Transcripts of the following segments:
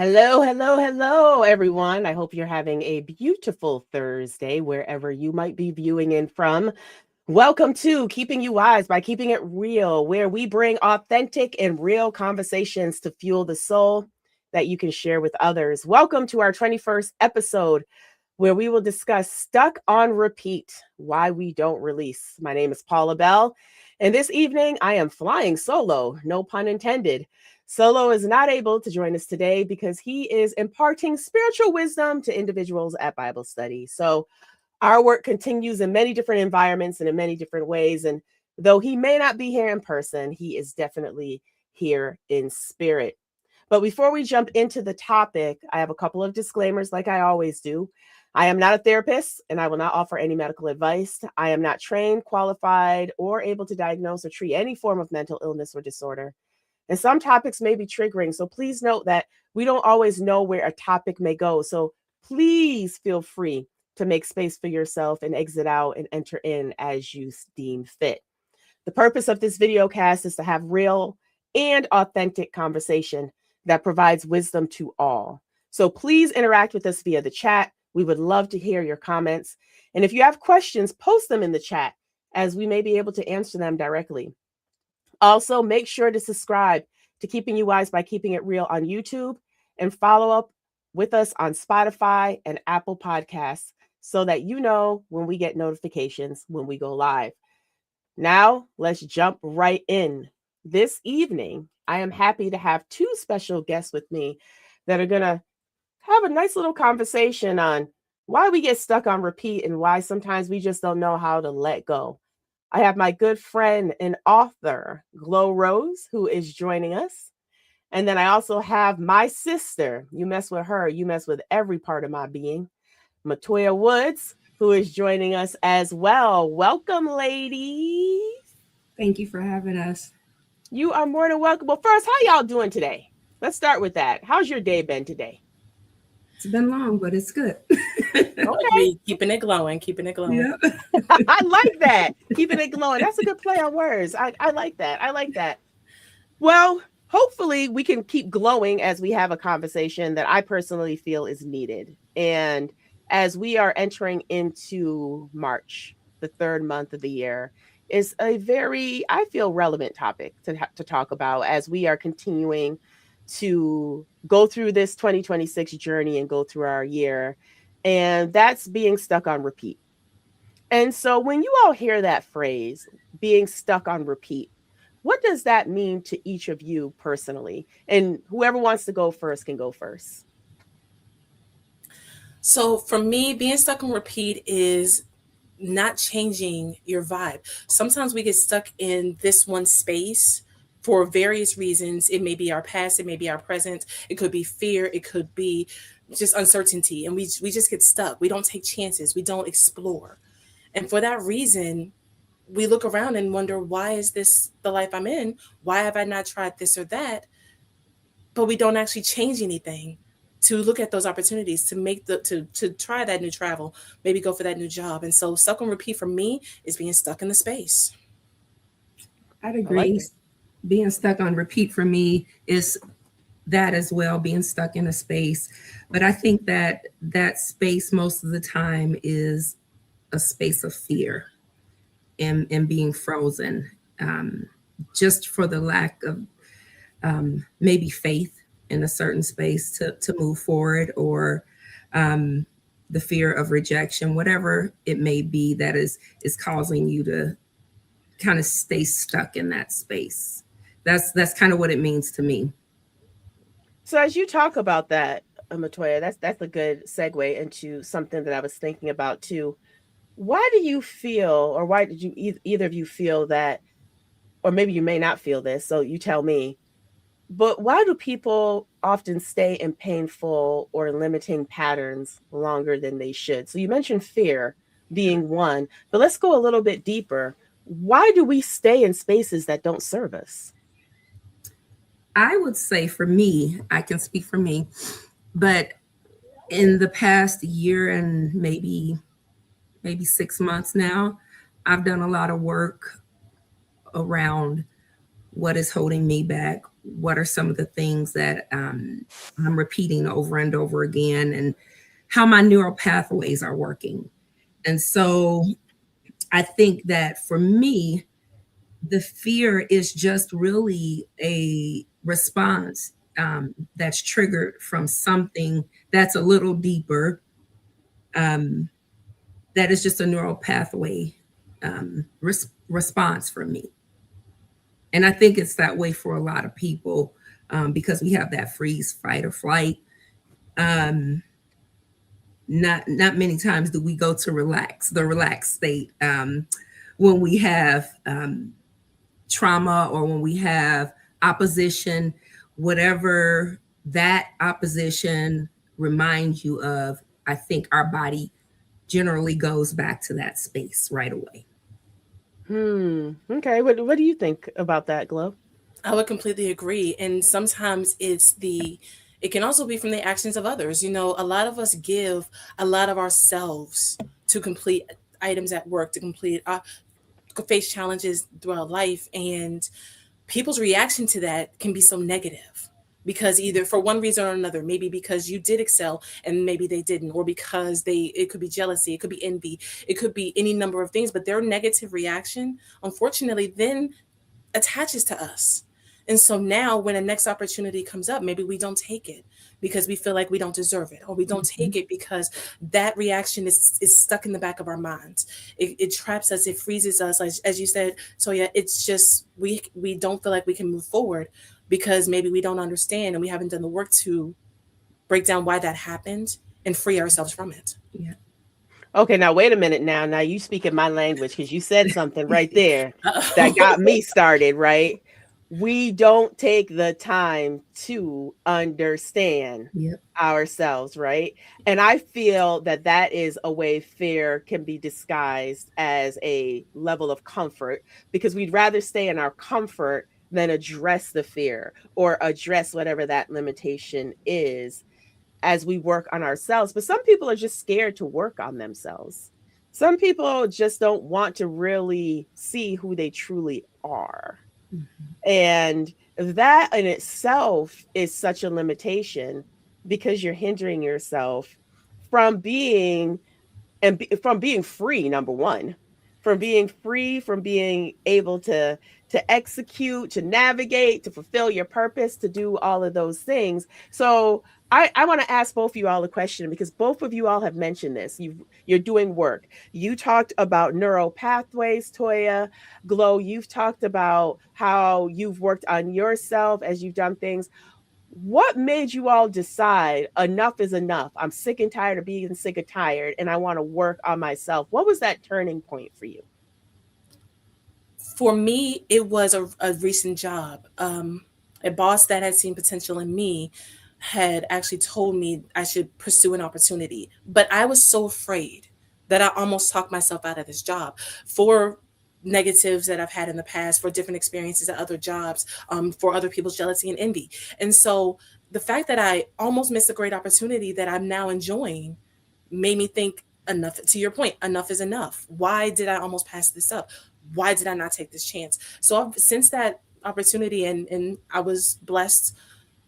Hello, hello, hello, everyone. I hope you're having a beautiful Thursday wherever you might be viewing in from. Welcome to Keeping You Wise by Keeping It Real, where we bring authentic and real conversations to fuel the soul that you can share with others. Welcome to our 21st episode, where we will discuss Stuck on Repeat, Why We Don't Release. My name is Paula Bell, and this evening I am flying solo, no pun intended. Solo is not able to join us today because he is imparting spiritual wisdom to individuals at Bible study. So our work continues in many different environments and in many different ways. And though he may not be here in person, he is definitely here in spirit. But before we jump into the topic, I have a couple of disclaimers like I always do. I am not a therapist and I will not offer any medical advice. I am not trained, qualified, or able to diagnose or treat any form of mental illness or disorder. And some topics may be triggering. So please note that we don't always know where a topic may go. So please feel free to make space for yourself and exit out and enter in as you deem fit. The purpose of this video cast is to have real and authentic conversation that provides wisdom to all. So please interact with us via the chat. We would love to hear your comments. And if you have questions, post them in the chat as we may be able to answer them directly. Also, make sure to subscribe to Keeping You Wise by Keeping It Real on YouTube and follow up with us on Spotify and Apple Podcasts so that you know when we get notifications when we go live. Now, let's jump right in. This evening, I am happy to have two special guests with me that are going to have a nice little conversation on why we get stuck on repeat and why sometimes we just don't know how to let go. I have my good friend and author, Glow Rose, who is joining us. And then I also have my sister. You mess with her, you mess with every part of my being. Matoya Woods, who is joining us as well. Welcome, ladies. Thank you for having us. You are more than welcome. Well, first, how y'all doing today? Let's start with that. How's your day been today? It's been long, but it's good. Okay. Keeping it glowing, keeping it glowing. Yeah. I like that. Keeping it glowing. That's a good play on words. I like that. I like that. Well, hopefully we can keep glowing as we have a conversation that I personally feel is needed. And as we are entering into March, the third month of the year, is a very, I feel, relevant topic to talk about as we are continuing to go through this 2026 journey and go through our year. And that's being stuck on repeat. And so when you all hear that phrase, being stuck on repeat, what does that mean to each of you personally? And whoever wants to go first can go first. So for me, being stuck on repeat is not changing your vibe. Sometimes we get stuck in this one space for various reasons. It may be our past, it may be our present, it could be fear, it could be just uncertainty. And we just get stuck. We don't take chances, we don't explore. And for that reason, we look around and wonder, why is this the life I'm in? Why have I not tried this or that? But we don't actually change anything to look at those opportunities, to make to try that new travel, maybe go for that new job. And so stuck on repeat for me is being stuck in the space. I'd agree. Like being stuck on repeat for me is that as well, being stuck in a space. But I think that that space most of the time is a space of fear and being frozen, just for the lack of maybe faith in a certain space to move forward, or the fear of rejection, whatever it may be that is causing you to kind of stay stuck in that space. That's kind of what it means to me. So as you talk about that, Matoya, that's a good segue into something that I was thinking about too. Why do you feel, or why did you either of you feel that, or maybe you may not feel this, so you tell me, but why do people often stay in painful or limiting patterns longer than they should? So you mentioned fear being one, but let's go a little bit deeper. Why do we stay in spaces that don't serve us? I would say for me, I can speak for me, but in the past year and maybe 6 months now, I've done a lot of work around what is holding me back, what are some of the things that I'm repeating over and over again, and how my neural pathways are working. And so I think that for me, the fear is just really a response that's triggered from something that's a little deeper. That is just a neural pathway response for me. And I think it's that way for a lot of people because we have that freeze, fight, or flight. Not many times do we go to the relaxed state when we have trauma or when we have opposition, whatever that opposition reminds you of. I think our body generally goes back to that space right away. Okay. What do you think about that, Glo? I would completely agree. And sometimes it can also be from the actions of others. You know, a lot of us give a lot of ourselves to complete items at work, to complete face challenges throughout life. And people's reaction to that can be so negative because either for one reason or another, maybe because you did excel and maybe they didn't, or because it could be jealousy, it could be envy, it could be any number of things, but their negative reaction, unfortunately, then attaches to us. And so now when a next opportunity comes up, maybe we don't take it because we feel like we don't deserve it, or we don't take it because that reaction is stuck in the back of our minds. It traps us, it freezes us. As you said, so yeah, it's just, we don't feel like we can move forward because maybe we don't understand and we haven't done the work to break down why that happened and free ourselves from it. Yeah. Okay, now wait a minute now you speak in my language because you said something right there that got me started, right? We don't take the time to understand ourselves, right? And I feel that is a way fear can be disguised as a level of comfort because we'd rather stay in our comfort than address the fear or address whatever that limitation is as we work on ourselves. But some people are just scared to work on themselves. Some people just don't want to really see who they truly are. And that in itself is such a limitation because you're hindering yourself from being from being free, number one, from being free, from being able to execute, to navigate, to fulfill your purpose, to do all of those things. So I want to ask both of you all a question because both of you all have mentioned this. You're doing work. You talked about neural pathways, Toya. Glo, you've talked about how you've worked on yourself as you've done things. What made you all decide enough is enough? I'm sick and tired of being sick and tired, and I want to work on myself. What was that turning point for you? For me, it was a recent job. A boss that had seen potential in me had actually told me I should pursue an opportunity, but I was so afraid that I almost talked myself out of this job for negatives that I've had in the past, for different experiences at other jobs, for other people's jealousy and envy. And so the fact that I almost missed a great opportunity that I'm now enjoying made me think, enough, to your point, enough is enough. Why did I almost pass this up? Why did I not take this chance? So since that opportunity and I was blessed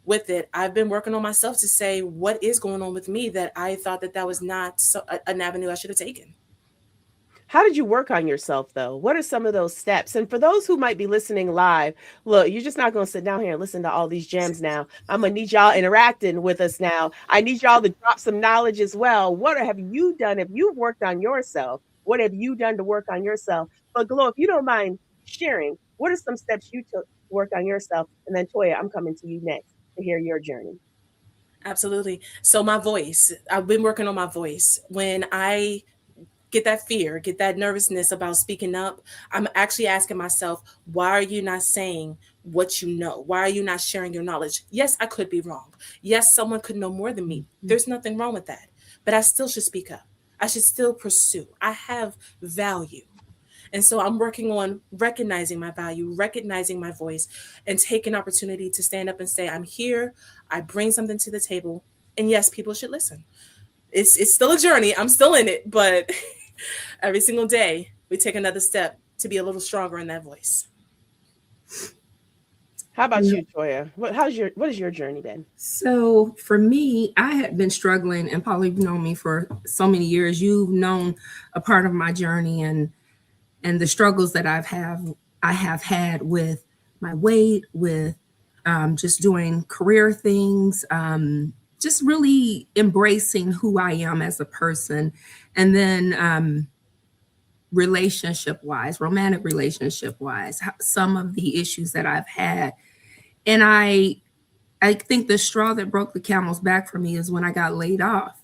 with it, I've been working on myself to say what is going on with me that I thought that was not an avenue I should have taken. How did you work on yourself, though? What are some of those steps? And for those who might be listening live, look, you're just not going to sit down here and listen to all these gems now. I'm going to need y'all interacting with us now. I need y'all to drop some knowledge as well. What have you done? If you've worked on yourself, what have you done to work on yourself? But Glo, if you don't mind sharing, what are some steps you took to work on yourself? And then Toya, I'm coming to you next to hear your journey. Absolutely. So my voice, I've been working on my voice. When I get that fear, get that nervousness about speaking up, I'm actually asking myself, why are you not saying what you know? Why are you not sharing your knowledge? Yes, I could be wrong. Yes, someone could know more than me. There's nothing wrong with that. But I still should speak up. I should still pursue. I have value. And so I'm working on recognizing my value, recognizing my voice, and taking opportunity to stand up and say, I'm here. I bring something to the table. And yes, people should listen. It's still a journey. I'm still in it, but every single day we take another step to be a little stronger in that voice. How about you, Toya? What has your journey been? So for me, I had been struggling, and Paula, you've known me for so many years. You've known a part of my journey and the struggles that I have had with my weight, with just doing career things, just really embracing who I am as a person, and then romantic relationship wise, some of the issues that I've had, and I think the straw that broke the camel's back for me is when I got laid off,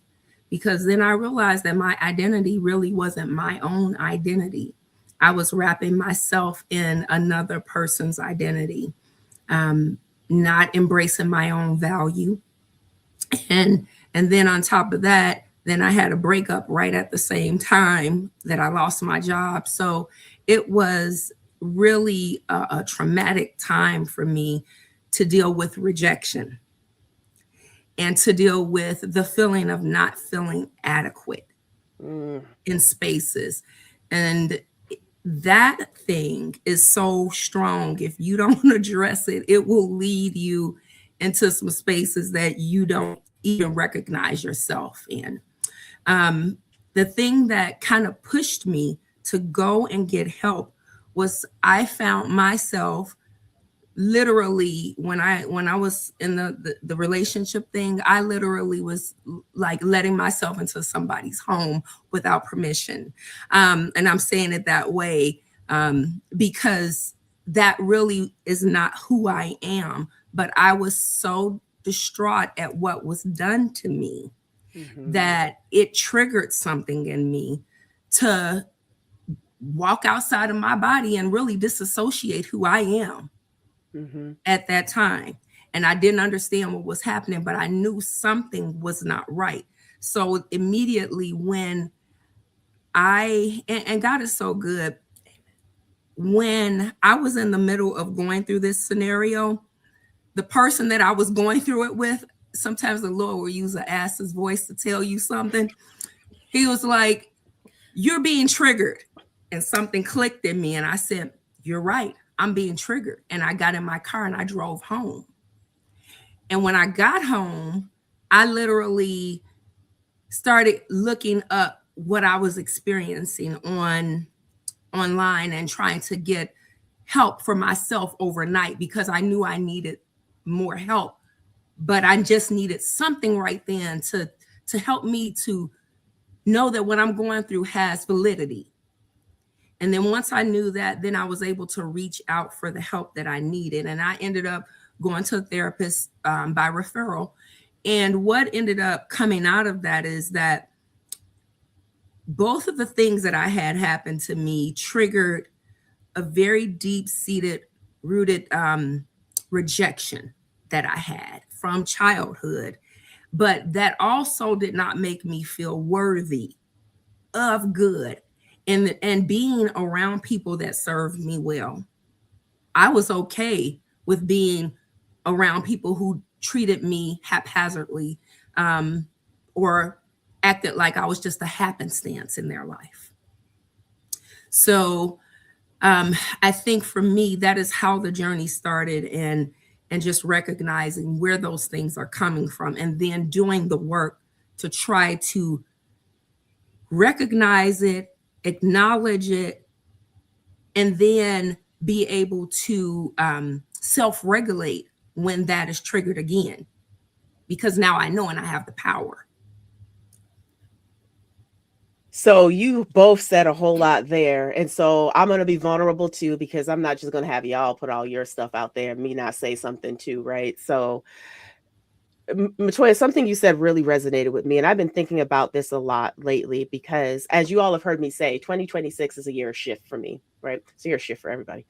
because then I realized that my identity really wasn't my own identity. I was wrapping myself in another person's identity, not embracing my own value. And then on top of that, then I had a breakup right at the same time that I lost my job. So it was really a traumatic time for me to deal with rejection and to deal with the feeling of not feeling adequate in spaces. And that thing is so strong. If you don't address it, it will lead you into some spaces that you don't even recognize yourself in. The thing that kind of pushed me to go and get help was I found myself literally when I was in the relationship thing, I literally was like letting myself into somebody's home without permission. And I'm saying it that way because that really is not who I am. But I was so distraught at what was done to me that it triggered something in me to walk outside of my body and really disassociate who I am at that time. And I didn't understand what was happening, but I knew something was not right. So immediately when and God is so good, when I was in the middle of going through this scenario, the person that I was going through it with, sometimes the Lord will use an ass's voice to tell you something. He was like, "You're being triggered." And something clicked in me. And I said, "You're right. I'm being triggered." And I got in my car and I drove home. And when I got home, I literally started looking up what I was experiencing online and trying to get help for myself overnight because I knew I needed more help. But I just needed something right then to help me to know that what I'm going through has validity. And then once I knew that, then I was able to reach out for the help that I needed. And I ended up going to a therapist by referral. And what ended up coming out of that is that both of the things that I had happen to me triggered a very deep-seated, rooted rejection that I had from childhood. But that also did not make me feel worthy of good and being around people that served me well. I was okay with being around people who treated me haphazardly or acted like I was just a happenstance in their life. So I think for me, that is how the journey started, and just recognizing where those things are coming from and then doing the work to try to recognize it, acknowledge it, and then be able to self-regulate when that is triggered again, because now I know and I have the power. So you both said a whole lot there. And so I'm going to be vulnerable too, because I'm not just going to have y'all put all your stuff out there and me not say something too, right? So Matoya, something you said really resonated with me. And I've been thinking about this a lot lately because, as you all have heard me say, 2026 is a year of shift for me, right? It's a year of shift for everybody.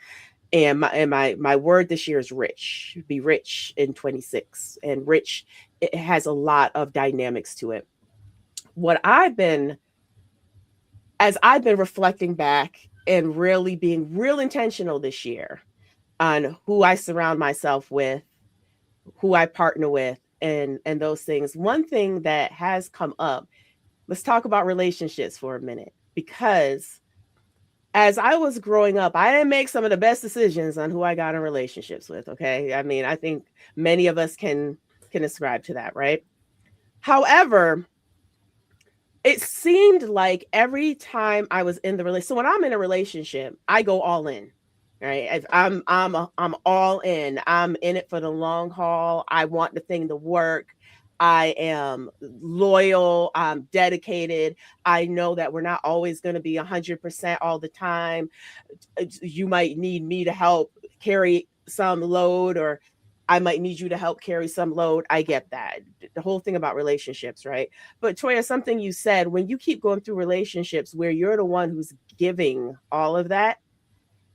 And my word this year is rich. Be rich in 26. And rich, it has a lot of dynamics to it. As I've been reflecting back and really being real intentional this year on who I surround myself with, who I partner with, and those things. One thing that has come up, let's talk about relationships for a minute, because as I was growing up, I didn't make some of the best decisions on who I got in relationships with. Okay. I mean, I think many of us can ascribe to that, right? However, it seemed like every time I was in the relationship, so when I'm in a relationship, I go all in. Right. I'm all in. I'm in it for the long haul. I want the thing to work. I am loyal. I'm dedicated. I know that we're not always going to be 100% all the time. You might need me to help carry some load, or I might need you to help carry some load. I get that. The whole thing about relationships, right? But Toya, something you said, when you keep going through relationships where you're the one who's giving all of that,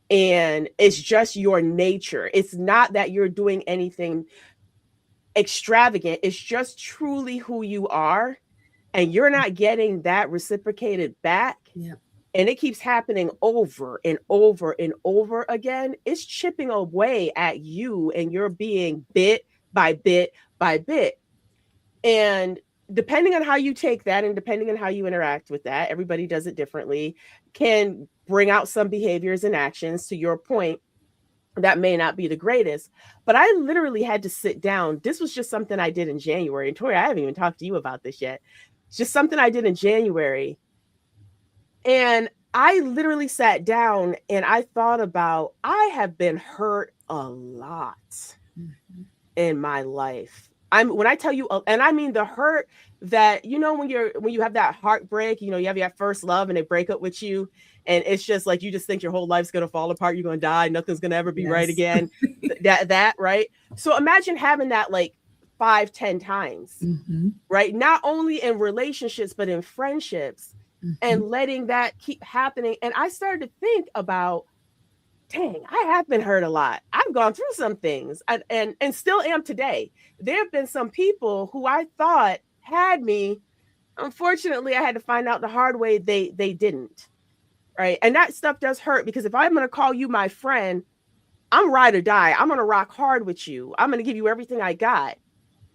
and it's just your nature. It's not that you're doing anything extravagant. It's just truly who you are. And you're not getting that reciprocated back. Yeah. And it keeps happening over and over and over again. It's chipping away at you, and you're being bit by bit by bit. And depending on how you take that and depending on how you interact with that, everybody does it differently, can bring out some behaviors and actions, to your point, that may not be the greatest. But I literally had to sit down. This was just something I did in January. And Tori, I haven't even talked to you about this yet. It's just something I did in January. And I literally sat down and I thought about, I have been hurt a lot in my life. When I tell you, and I mean the hurt that, when you have that heartbreak, you have your first love and they break up with you, and it's just like, you just think your whole life's going to fall apart. You're going to die. Nothing's going to ever be right again. that, right. So imagine having that like 5-10 times, right? Not only in relationships, but in friendships, and letting that keep happening. And I started to think about, dang, I have been hurt a lot. I've gone through some things and still am today. There have been some people who I thought had me. Unfortunately, I had to find out the hard way they didn't. Right. And that stuff does hurt, because if I'm going to call you my friend, I'm ride or die. I'm going to rock hard with you. I'm going to give you everything I got.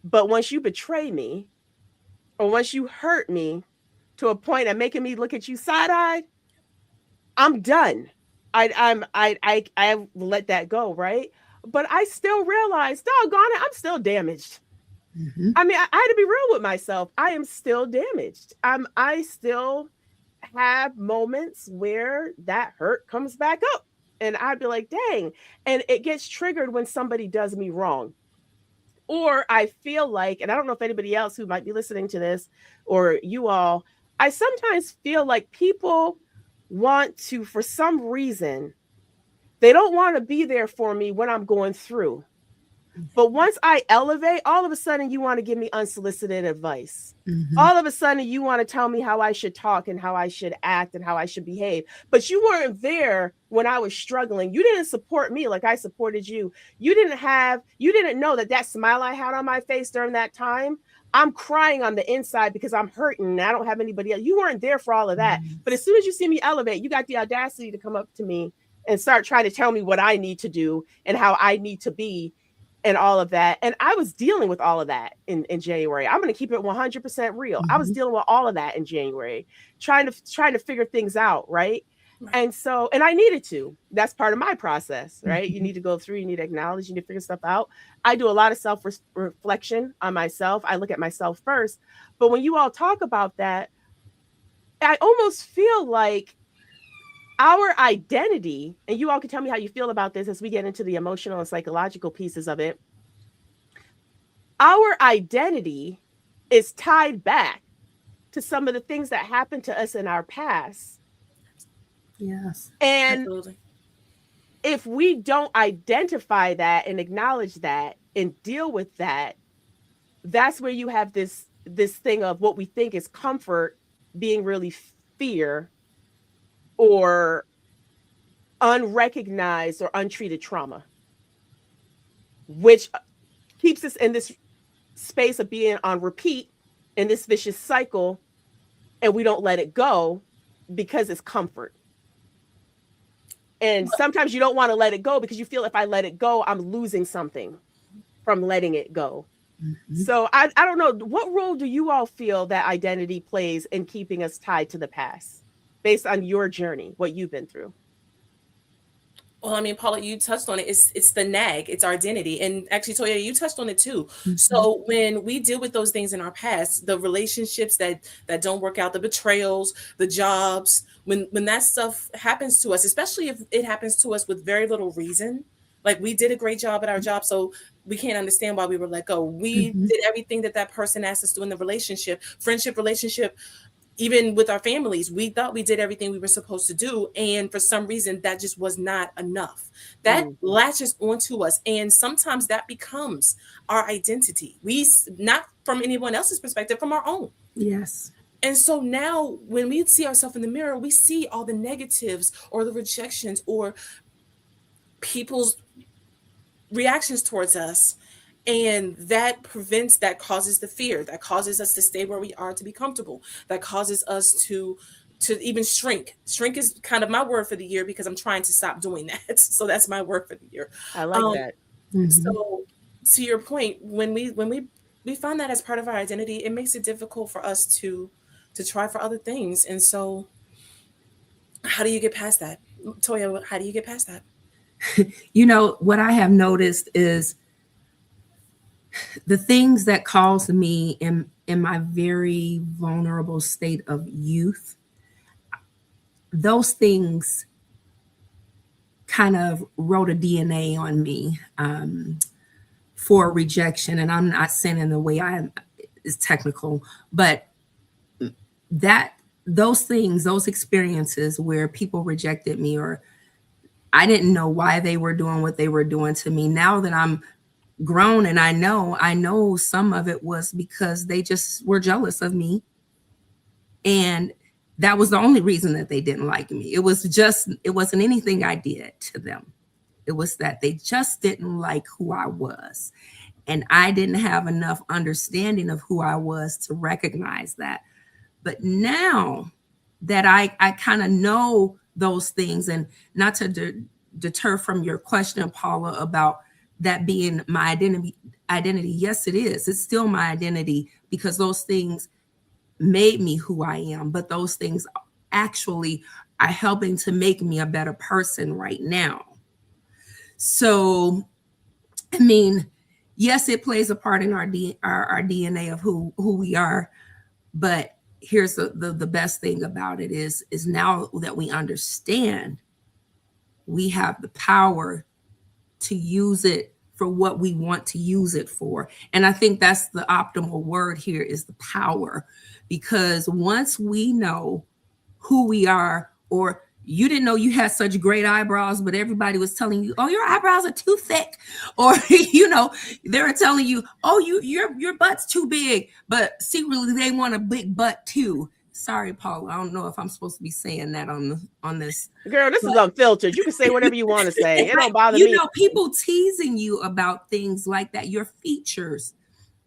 But once you betray me, or once you hurt me to a point of making me look at you side-eyed, I'm done. I let that go, right? But I still realize, doggone it, I'm still damaged. I mean, I had to be real with myself. I am still damaged. I still have moments where that hurt comes back up, and I'd be like, dang. And it gets triggered when somebody does me wrong. Or I feel like, and I don't know if anybody else who might be listening to this, or you all, I sometimes feel like people want to, for some reason, they don't want to be there for me when I'm going through. But once I elevate, all of a sudden you want to give me unsolicited advice. All of a sudden you want to tell me how I should talk and how I should act and how I should behave. But you weren't there when I was struggling. You didn't support me like I supported you. You didn't know that smile I had on my face during that time, I'm crying on the inside because I'm hurting and I don't have anybody else. You weren't there for all of that. But as soon as you see me elevate, you got the audacity to come up to me and start trying to tell me what I need to do and how I need to be and all of that. And I was dealing with all of that in January. I'm going to keep it 100% real. I was dealing with all of that in January, trying to figure things out. Right. And so, and I needed to, that's part of my process, right? You need to go through, you need to acknowledge, you need to figure stuff out. I do a lot of self-reflection on myself. I look at myself first. But when you all talk about that, I almost feel like our identity, and you all can tell me how you feel about this as we get into the emotional and psychological pieces of it. Our identity is tied back to some of the things that happened to us in our past. Yes. And Absolutely. If we don't identify that and acknowledge that and deal with that, that's where you have this thing of what we think is comfort being really fear or unrecognized or untreated trauma, which keeps us in this space of being on repeat in this vicious cycle, and we don't let it go because it's comfort. And sometimes you don't want to let it go because you feel if I let it go, I'm losing something from letting it go. So I don't know, what role do you all feel that identity plays in keeping us tied to the past based on your journey, what you've been through? Well, I mean, Paula, you touched on it. It's the nag, it's our identity. And actually, Toya, you touched on it too. Mhm. So when we deal with those things in our past, the relationships that don't work out, the betrayals, the jobs, when that stuff happens to us, especially if it happens to us with very little reason, like we did a great job at our job, so we can't understand why we were let go. We Mhm. did everything that person asked us to do in the relationship, friendship, relationship, even with our families, we thought we did everything we were supposed to do. And for some reason, that just was not enough. That latches onto us. And sometimes that becomes our identity. Not from anyone else's perspective, from our own. Yes. And so now when we see ourselves in the mirror, we see all the negatives or the rejections or people's reactions towards us. And that causes the fear, that causes us to stay where we are, to be comfortable, that causes us to even shrink. Shrink is kind of my word for the year because I'm trying to stop doing that. So that's my word for the year. I like that. Mhm. So to your point, when we find that as part of our identity, it makes it difficult for us to try for other things. And so how do you get past that? Toya, how do you get past that? You know, what I have noticed is the things that caused me in my very vulnerable state of youth, those things kind of wrote a DNA on me for rejection. And I'm not saying in the way I am is technical, but that those things, those experiences where people rejected me or I didn't know why they were doing what they were doing to me. Now that I'm grown and I know some of it was because they just were jealous of me. And that was the only reason that they didn't like me. It wasn't anything I did to them. It was that they just didn't like who I was. And I didn't have enough understanding of who I was to recognize that. But now that I kind of know those things, and not to deter from your question, Paula, about that being my identity. Yes, it is. It's still my identity because those things made me who I am. But those things actually are helping to make me a better person right now. So, I mean, yes, it plays a part in our DNA of who we are. But here's the best thing about it is now that we understand, we have the power to use it for what we want to use it for. And I think that's the optimal word here is the power, because once we know who we are, or you didn't know you had such great eyebrows, but everybody was telling you, oh, your eyebrows are too thick. Or, they were telling you, oh, your butt's too big, but secretly they want a big butt too. Sorry, Paula. I don't know if I'm supposed to be saying that on this. Girl, this is unfiltered. You can say whatever you want to say. It don't bother me. People teasing you about things like that, your features,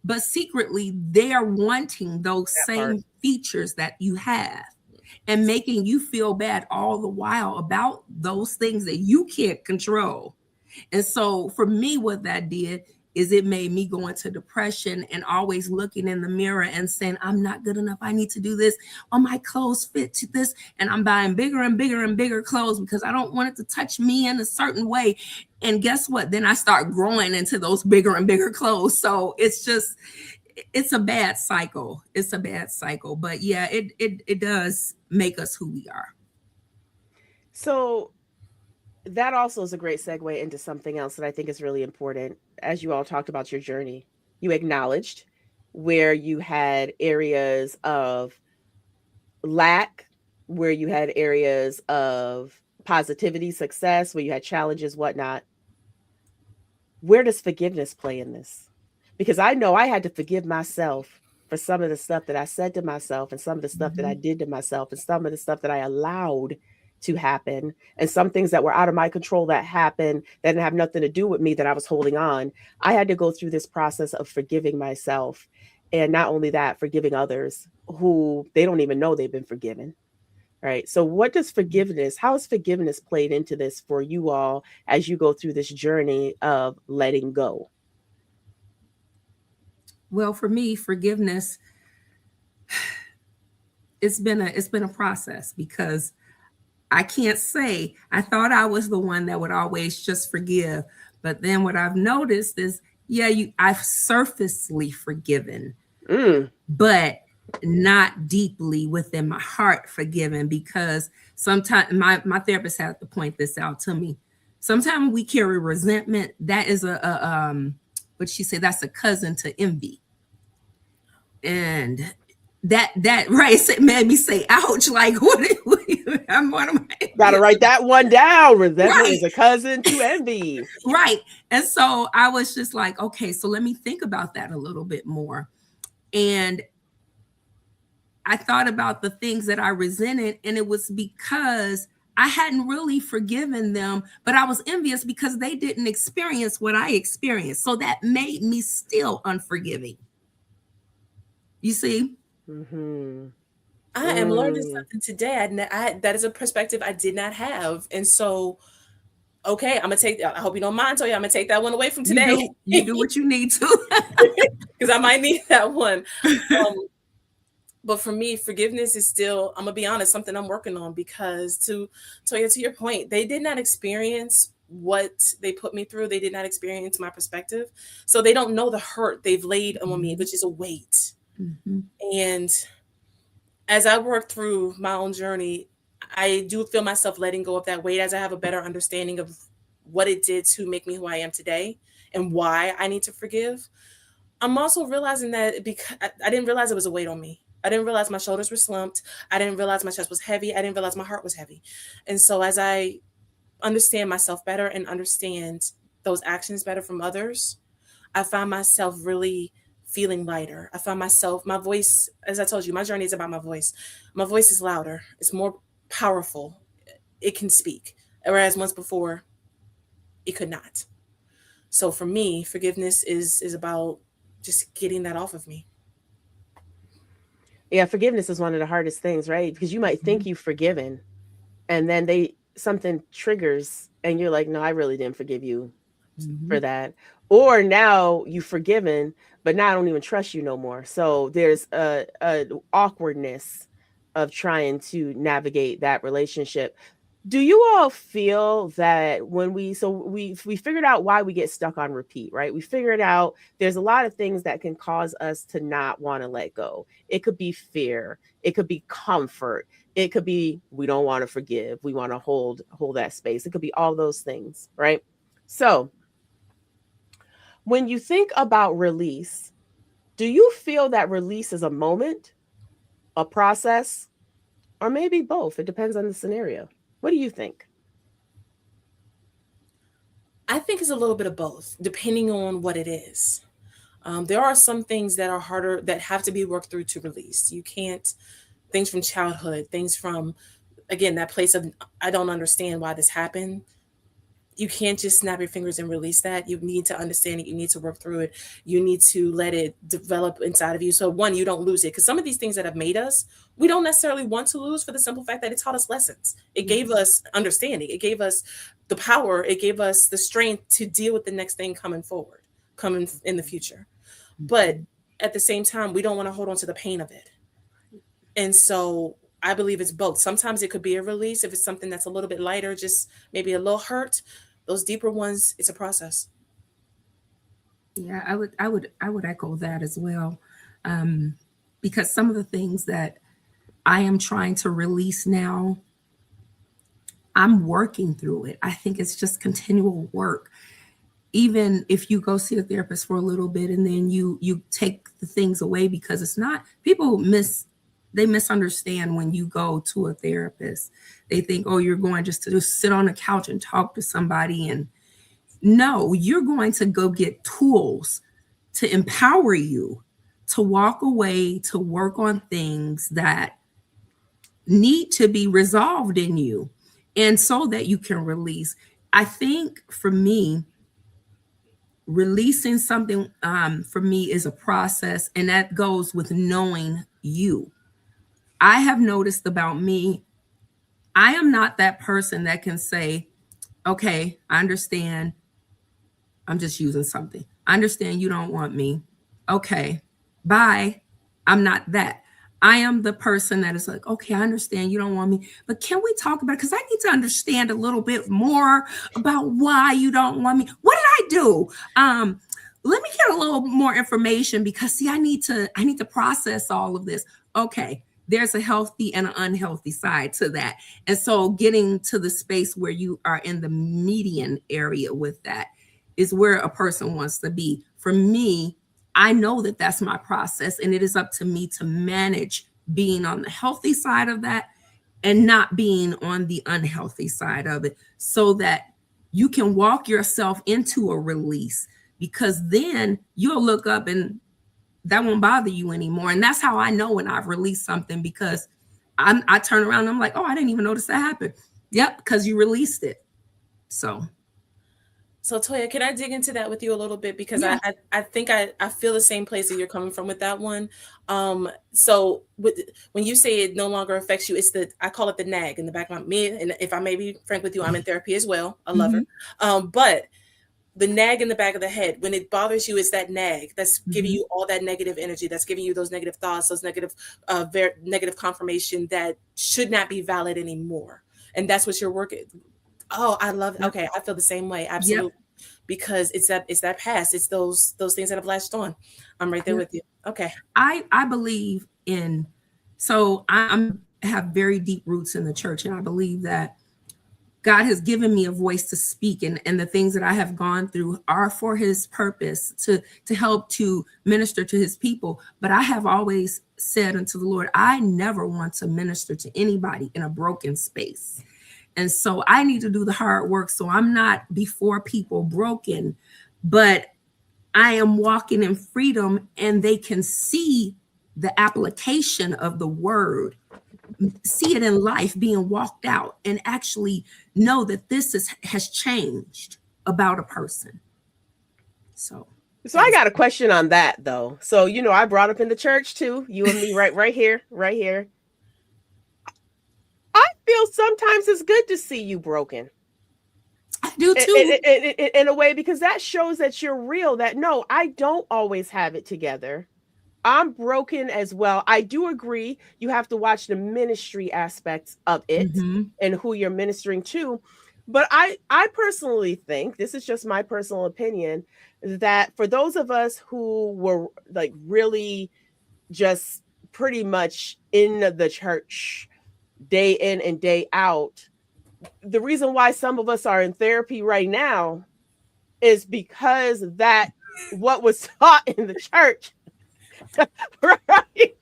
but secretly they are wanting those same features that you have and making you feel bad all the while about those things that you can't control. And so for me, what that did is it made me go into depression and always looking in the mirror and saying, I'm not good enough. I need to do this. Oh, my clothes fit to this. And I'm buying bigger and bigger and bigger clothes because I don't want it to touch me in a certain way. And guess what? Then I start growing into those bigger and bigger clothes. So it's a bad cycle. It's a bad cycle. But yeah, it does make us who we are. So that also is a great segue into something else that I think is really important. As you all talked about your journey, you acknowledged where you had areas of lack, where you had areas of positivity, success, where you had challenges, whatnot. Where does forgiveness play in this? Because I know I had to forgive myself for some of the stuff that I said to myself and some of the stuff that I did to myself and some of the stuff that I allowed to happen and some things that were out of my control that happened that didn't have nothing to do with me that I was holding on. I had to go through this process of forgiving myself. And not only that, forgiving others who they don't even know they've been forgiven. Right. So how has forgiveness played into this for you all as you go through this journey of letting go? Well, for me, forgiveness, it's been a process, because I can't say I thought I was the one that would always just forgive. But then what I've noticed is, yeah, I've surfacely forgiven, but not deeply within my heart forgiven, because sometimes my therapist had to point this out to me. Sometimes we carry resentment. That is what she said, that's a cousin to envy. And that right, it made me say, ouch, like I'm one of my Gotta write that one down. Resentment right. is a cousin to envy. Right. And so I was just like, okay, so let me think about that a little bit more. And I thought about the things that I resented, and it was because I hadn't really forgiven them, but I was envious because they didn't experience what I experienced. So that made me still unforgiving. You see? Mm-hmm. I am learning something today. That is a perspective I did not have. And so, okay, I'm going to take, I hope you don't mind, Toya, I'm going to take that one away from today. You do what you need to. Because I might need that one. But for me, forgiveness is still, I'm going to be honest, something I'm working on, because Toya, to your point, they did not experience what they put me through. They did not experience my perspective. So they don't know the hurt they've laid on me, which is a weight. Mm-hmm. And as I work through my own journey, I do feel myself letting go of that weight as I have a better understanding of what it did to make me who I am today and why I need to forgive. I'm also realizing that because I didn't realize it was a weight on me. I didn't realize my shoulders were slumped. I didn't realize my chest was heavy. I didn't realize my heart was heavy. And so as I understand myself better and understand those actions better from others, I find myself really feeling lighter. I find myself, my voice, as I told you, my journey is about my voice. My voice is louder. It's more powerful. It can speak. Whereas once before, it could not. So for me, forgiveness is about just getting that off of me. Yeah, forgiveness is one of the hardest things, right? Because you might think you've forgiven, and then something triggers, and you're like, no, I really didn't forgive you for that. Or now you've forgiven, but now I don't even trust you no more. So there's a awkwardness of trying to navigate that relationship. Do you all feel that when we figured out why we get stuck on repeat, right? We figured out there's a lot of things that can cause us to not want to let go. It could be fear. It could be comfort. It could be we don't want to forgive. We want to hold that space. It could be all those things, right? So when you think about release, do you feel that release is a moment, a process, or maybe both? It depends on the scenario. What do you think? I think it's a little bit of both, depending on what it is. There are some things that are harder, that have to be worked through to release. You can't, things from childhood, things from, again, that place of, I don't understand why this happened. You can't just snap your fingers and release that. You need to understand it. You need to work through it. You need to let it develop inside of you. So one, you don't lose it. Because some of these things that have made us, we don't necessarily want to lose, for the simple fact that it taught us lessons. It gave us understanding. It gave us the power. It gave us the strength to deal with the next thing coming in the future. But at the same time, we don't want to hold on to the pain of it. And so I believe it's both. Sometimes it could be a release if it's something that's a little bit lighter, just maybe a little hurt. Those deeper ones, it's a process. Yeah, I would echo that as well, because some of the things that I am trying to release now, I'm working through it. I think it's just continual work. Even if you go see a therapist for a little bit and then you take the things away, because it's not, they misunderstand when you go to a therapist. They think, oh, you're going just to sit on a couch and talk to somebody. And no, you're going to go get tools to empower you to walk away, to work on things that need to be resolved in you, and so that you can release. I think for me, releasing something for me is a process, and that goes with knowing you. I have noticed about me, I am not that person that can say, okay, I understand. I'm just using something. I understand you don't want me. Okay, bye. I'm not that. I am the person that is like, okay, I understand you don't want me, but can we talk about it? Because I need to understand a little bit more about why you don't want me. What did I do? Let me get a little more information, because see, I need to process all of this. Okay, there's a healthy and an unhealthy side to that. And so getting to the space where you are in the median area with that is where a person wants to be. For me, I know that that's my process, and it is up to me to manage being on the healthy side of that and not being on the unhealthy side of it, so that you can walk yourself into a release, because then you'll look up and that won't bother you anymore. And that's how I know when I've released something, because I turn around and I'm like, oh, I didn't even notice that happened. Yep, because you released it. So Toya, can I dig into that with you a little bit? Because yeah. I think I feel the same place that you're coming from with that one. So when you say it no longer affects you, it's I call it the nag in the back of me. And if I may be frank with you, I'm in therapy as well. I love her. But the nag in the back of the head, when it bothers you, it's that nag that's giving you all that negative energy, that's giving you those negative thoughts, those negative confirmation that should not be valid anymore. And that's what you're working. Oh, I love it. Okay, I feel the same way. Absolutely. Yep. Because it's that past. It's those things that have latched on. I'm right there with you. Okay. I believe in, so I have very deep roots in the church, and I believe that God has given me a voice to speak, and the things that I have gone through are for his purpose, to help to minister to his people. But I have always said unto the Lord, I never want to minister to anybody in a broken space. And so I need to do the hard work, so I'm not before people broken, but I am walking in freedom, and they can see the application of the word, see it in life being walked out, and actually know that this has changed about a person. So I got a question on that, though. So, I brought up in the church too, you and me, right here. I feel sometimes it's good to see you broken. I do too. In a way, because that shows that you're real, that no, I don't always have it together. I'm broken as well. I do agree. You have to watch the ministry aspects of it and who you're ministering to. But I personally think, this is just my personal opinion, that for those of us who were like really just pretty much in the church day in and day out, the reason why some of us are in therapy right now is because that what was taught in the church right,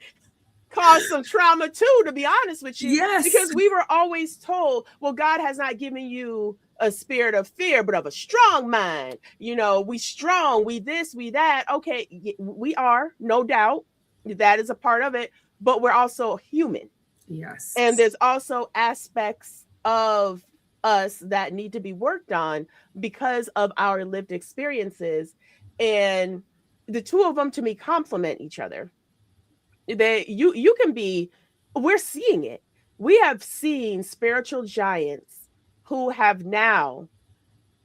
caused some trauma too, to be honest with you. Yes. Because we were always told, well, God has not given you a spirit of fear, but of a strong mind. We strong, we this, we that. Okay, we are, no doubt. That is a part of it, but we're also human. Yes. And there's also aspects of us that need to be worked on because of our lived experiences. And the two of them, to me, complement each other. You can be, we're seeing it. We have seen spiritual giants who have now,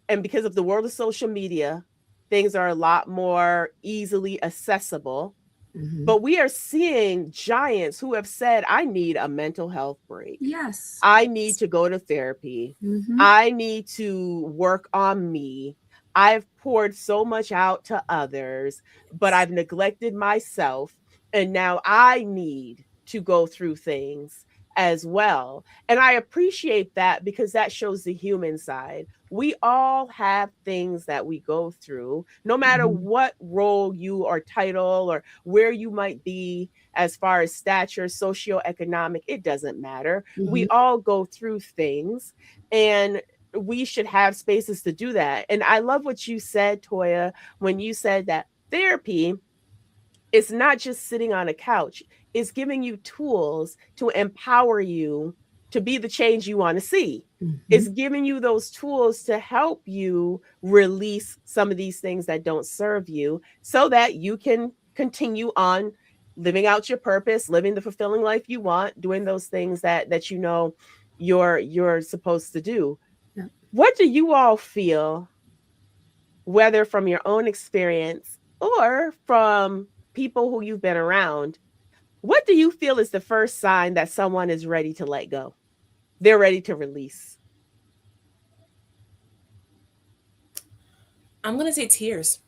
and because of the world of social media, things are a lot more easily accessible. But we are seeing giants who have said, I need a mental health break. Yes. I need to go to therapy. I need to work on me. I've poured so much out to others, but I've neglected myself. And now I need to go through things as well. And I appreciate that, because that shows the human side. We all have things that we go through, no matter what role you or title or where you might be as far as stature, socioeconomic, it doesn't matter. We all go through things, and we should have spaces to do that. And I love what you said, Toya, when you said that therapy is not just sitting on a couch. It's giving you tools to empower you to be the change you want to see. It's giving you those tools to help you release some of these things that don't serve you, so that you can continue on living out your purpose, living the fulfilling life you want, doing those things that you're supposed to do. Yeah. What do you all feel, whether from your own experience or from people who you've been around, What do you feel is the first sign that someone is ready to let go? They're ready to release. I'm going to say tears.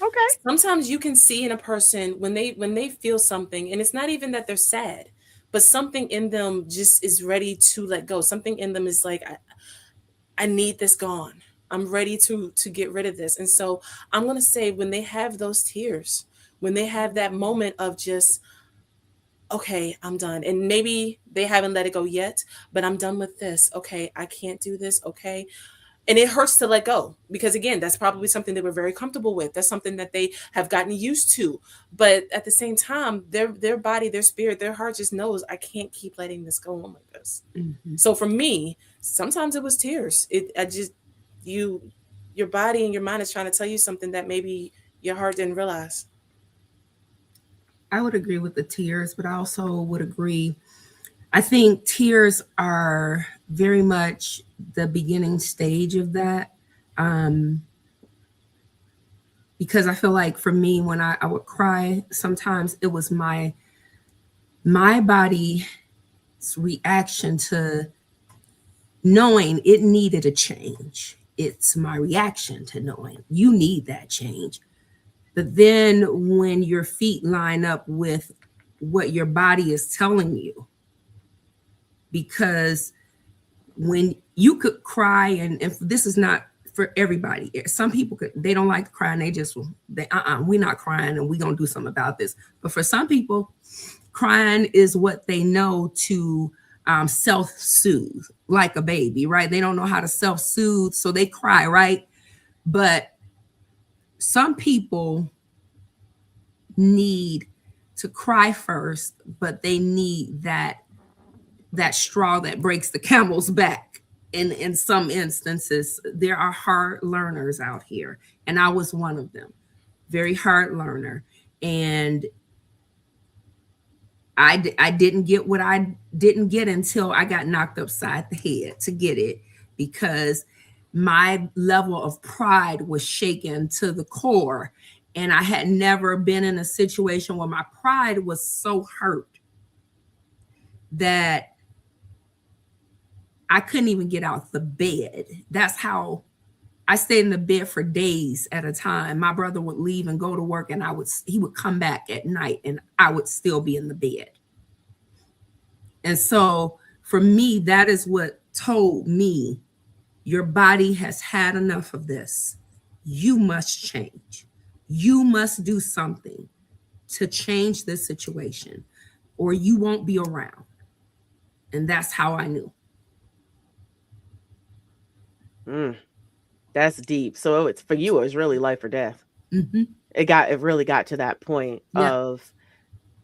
Okay. Sometimes you can see in a person when they feel something, and it's not even that they're sad, but something in them just is ready to let go. Something in them is like, I need this gone. I'm ready to get rid of this. And so I'm going to say when they have those tears, when they have that moment of just, okay, I'm done. And maybe they haven't let it go yet, but I'm done with this. Okay, I can't do this. Okay. And it hurts to let go because, again, that's probably something they were very comfortable with. That's something that they have gotten used to. But at the same time, their body, their spirit, their heart just knows, I can't keep letting this go on like this. Mm-hmm. So for me, sometimes it was tears. Your body and your mind is trying to tell you something that maybe your heart didn't realize. I would agree with the tears, but I also would agree. I think tears are very much the beginning stage of that. Because I feel like for me, when I would cry, sometimes it was my body's reaction to knowing it needed a change. It's my reaction to knowing you need that change. But then when your feet line up with what your body is telling you, because when you could cry, and this is not for everybody. Some people they don't like to cry, and we're not crying, and we're gonna do something about this. But for some people, crying is what they know to self-soothe, like a baby, right? They don't know how to self-soothe, so they cry, right? But some people need to cry first, but they need that straw that breaks the camel's back. In some instances, there are hard learners out here, and I was one of them, very hard learner. And I didn't get what I didn't get until I got knocked upside the head to get it, because my level of pride was shaken to the core. And I had never been in a situation where my pride was so hurt that I couldn't even get out the bed. That's how I stayed in the bed for days at a time. My brother would leave and go to work, and he would come back at night, and I would still be in the bed. And so for me, that is what told me, your body has had enough of this. You must change. You must do something to change this situation, or you won't be around. And that's how I knew. That's deep. So it's for you, it was really life or death. Mm-hmm. It really got to that point of,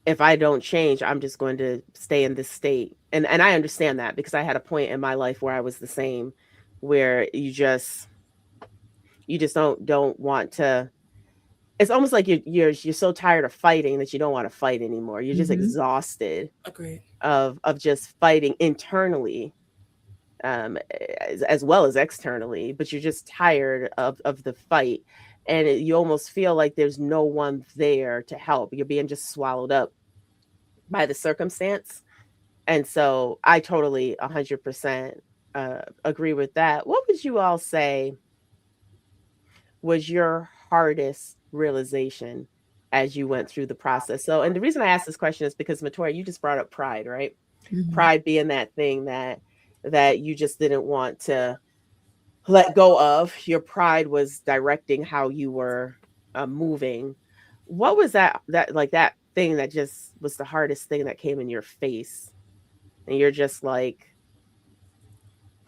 if I don't change, I'm just going to stay in this state. And I understand that, because I had a point in my life where I was the same, where you just don't want to. It's almost like you're so tired of fighting that you don't want to fight anymore. You're just exhausted. Agreed. Of just fighting internally, as well as externally, but you're just tired of the fight, and you almost feel like there's no one there to help. You're being just swallowed up by the circumstance. And so I totally 100% agree with that. What would you all say was your hardest realization as you went through the process? So, and the reason I asked this question is because, Matoya, you just brought up pride, right? Mm-hmm. Pride being that thing that you just didn't want to let go of. Your pride was directing how you were moving. What was that thing that just was the hardest thing that came in your face? And you're just like,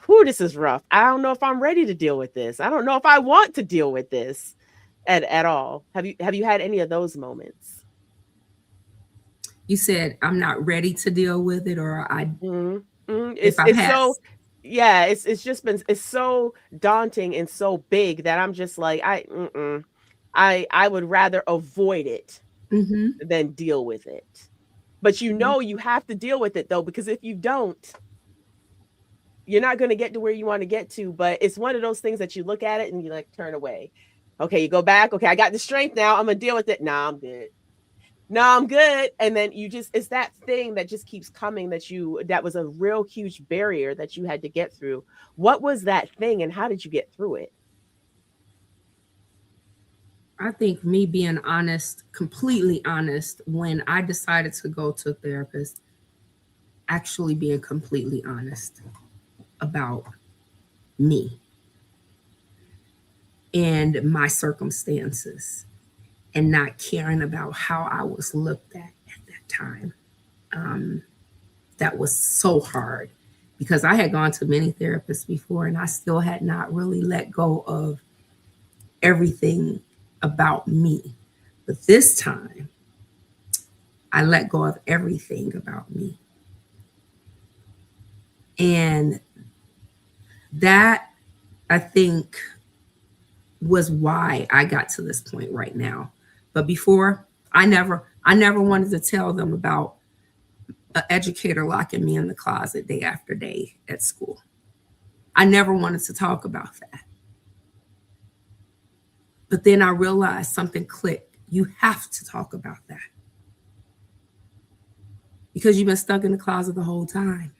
whew, this is rough. I don't know if I'm ready to deal with this. I don't know if I want to deal with this at all. Have you had any of those moments? You said I'm not ready to deal with it, or I. Mm-hmm. It's so, yeah, it's just been, it's so daunting and so big that I'm just like, I would rather avoid it than deal with it. But you have to deal with it, though, because if you don't, you're not going to get to where you want to get to. But it's one of those things that you look at it and you like turn away. Okay, you go back. Okay, I got the strength now. I'm gonna deal with it. Nah, I'm good. no, I'm good. And then it's that thing that just keeps coming that was a real huge barrier that you had to get through. What was that thing and how did you get through it? I think me being honest, completely honest, when I decided to go to a therapist, actually being completely honest about me and my circumstances and not caring about how I was looked at that time. That was so hard because I had gone to many therapists before and I still had not really let go of everything about me. But this time, I let go of everything about me. And that, I think, was why I got to this point right now. But before, I never wanted to tell them about an educator locking me in the closet day after day at school. I never wanted to talk about that. But then I realized something clicked. You have to talk about that. Because you've been stuck in the closet the whole time.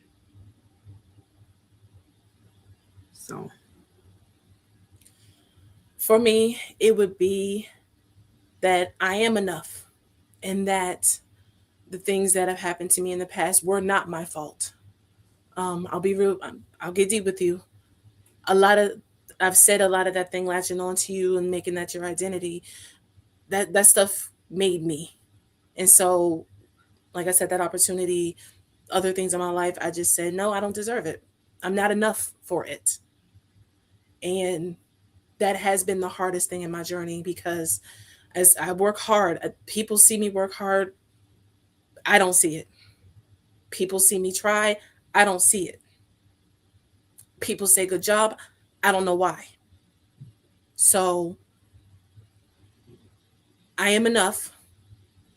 So. For me, it would be that I am enough and that the things that have happened to me in the past were not my fault. I'll be real. I'll get deep with you. I've said a lot of that thing latching on to you and making that your identity. That stuff made me. And so, like I said, that opportunity, other things in my life, I just said, no, I don't deserve it. I'm not enough for it. And that has been the hardest thing in my journey because as I work hard, people see me work hard. I don't see it. People see me try. I don't see it. People say good job. I don't know why. So I am enough.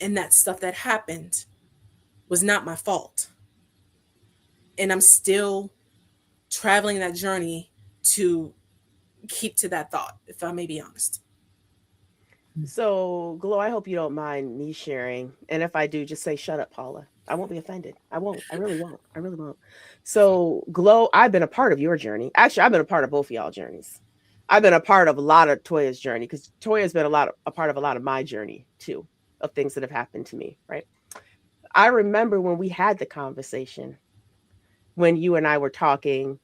And that stuff that happened was not my fault. And I'm still traveling that journey to keep to that thought, if I may be honest. So, Glow, I hope you don't mind me sharing. And if I do, just say, shut up, Paula. I won't be offended. I won't. I really won't. I really won't. So, Glow, I've been a part of your journey. Actually, I've been a part of both of y'all journeys. I've been a part of a lot of Toya's journey because Toya's been a part of a lot of my journey too, of things that have happened to me, right? I remember when we had the conversation, when you and I were talking.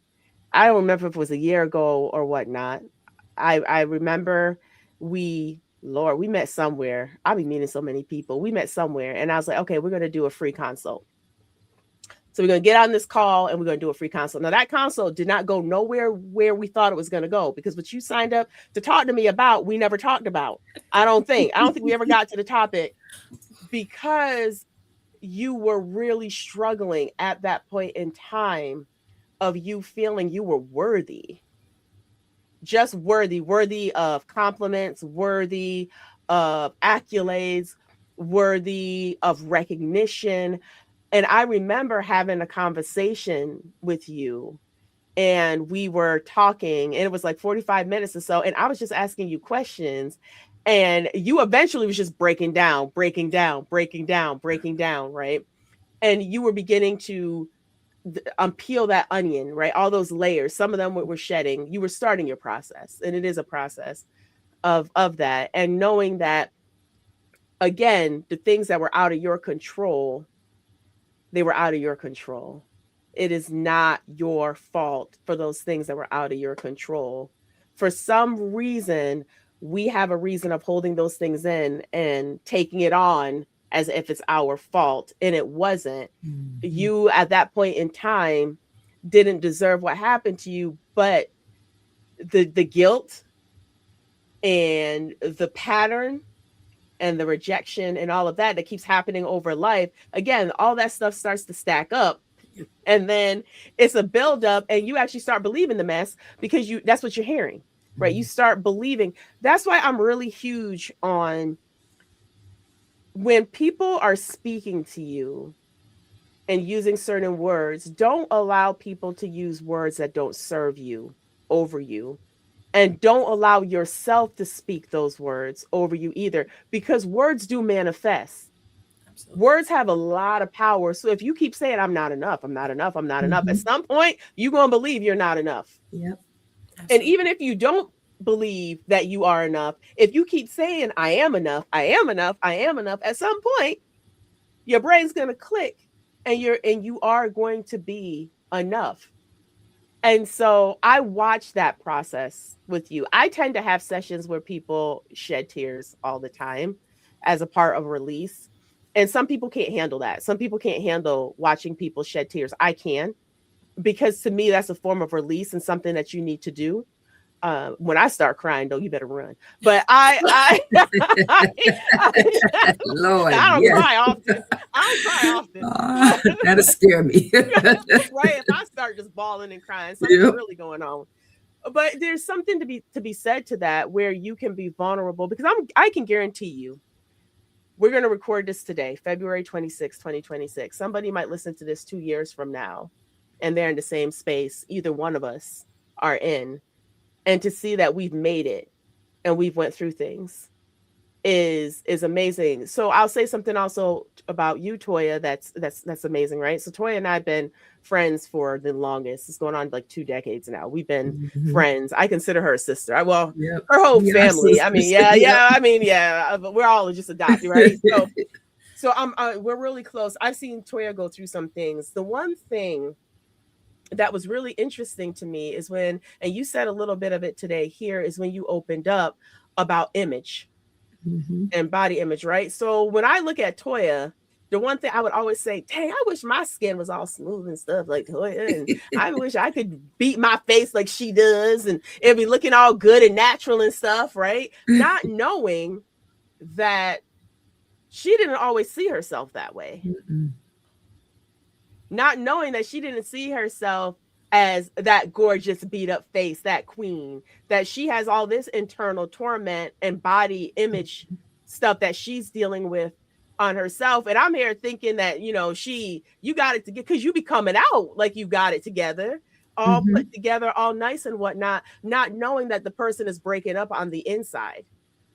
I don't remember if it was a year ago or whatnot. I remember Lord, we met somewhere. I'll be meeting so many people. We met somewhere and I was like, okay, we're going to do a free consult. So we're going to get on this call and we're going to do a free consult. Now that consult did not go nowhere where we thought it was going to go because what you signed up to talk to me about, we never talked about. I don't think we ever got to the topic because you were really struggling at that point in time of you feeling you were worthy, just worthy of compliments, worthy of accolades, worthy of recognition. And I remember having a conversation with you and we were talking and it was like 45 minutes or so. And I was just asking you questions and you eventually was just breaking down, right? And you were beginning to peel that onion, right? All those layers, some of them were shedding. You were starting your process, and it is a process of that. And knowing that, again, the things that were out of your control, they were out of your control. It is not your fault for those things that were out of your control. For some reason, we have a reason of holding those things in and taking it on as if it's our fault, and it wasn't. Mm-hmm. You at that point in time didn't deserve what happened to you, but the guilt and the pattern and the rejection and all of that keeps happening over life, again, all that stuff starts to stack up, and then it's a buildup, and you actually start believing the mess because that's what you're hearing, right? Mm-hmm. You start believing. That's why I'm really huge on when people are speaking to you and using certain words, don't allow people to use words that don't serve you over you. And don't allow yourself to speak those words over you either, because words do manifest. Words have a lot of power. So if you keep saying, I'm not enough, I'm not enough, I'm not enough, at some point, you're going to believe you're not enough. Yep. Absolutely. And even if you don't believe that you are enough, if you keep saying, I am enough, I am enough, I am enough, at some point, your brain's going to click and you are going to be enough. And so I watch that process with you. I tend to have sessions where people shed tears all the time as a part of release. And some people can't handle that. Some people can't handle watching people shed tears. I can, because to me, that's a form of release and something that you need to do. When I start crying, though, you better run. But I Lord, I don't yes. cry often. I don't cry often. That'll scare me. Right? If I start just bawling and crying, something's really going on. But there's something to be said to that, where you can be vulnerable, because I can guarantee you, we're going to record this today, February 26, 2026. Somebody might listen to this 2 years from now, and they're in the same space either one of us are in. And to see that we've made it and we've went through things is amazing. So I'll say something also about you, Toya, that's amazing, right? So Toya and I have been friends for the longest. It's going on like 2 decades now. We've been friends. I consider her a sister. Her whole family. I mean, but we're all just adopted, right? So we're really close. I've seen Toya go through some things. The one thing that was really interesting to me is when, and you said a little bit of it today here, is when you opened up about image and body image, right? So when I look at Toya, the one thing I would always say, dang, I wish my skin was all smooth and stuff like Toya, and I wish I could beat my face like she does, and it'd be looking all good and natural and stuff, right? Not knowing that she didn't always see herself that way. Not knowing that she didn't see herself as that gorgeous beat up face, that queen, that she has all this internal torment and body image stuff that she's dealing with on herself. And I'm here thinking that, you got it together, because you be coming out like you got it together, all put together, all nice and whatnot, not knowing that the person is breaking up on the inside.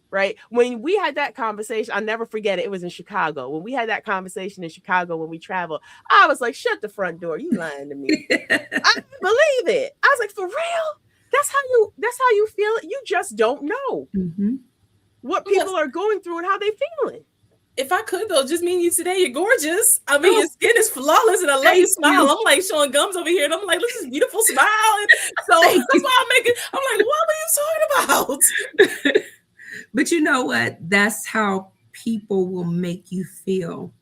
Right. When we had that conversation, I'll never forget it. It was in Chicago. When we had that conversation in Chicago, when we traveled, I was like, shut the front door. You lying to me. I didn't believe it. I was like, for real? That's how you feel it. You just don't know what people are going through and how they feeling. If I could, though, just meeting you today, you're gorgeous. I mean, your skin is flawless, and I love your smile. I'm like showing gums over here, and I'm like, look at this beautiful smile. And so that's why I'm like, what were you talking about? But you know what? That's how people will make you feel.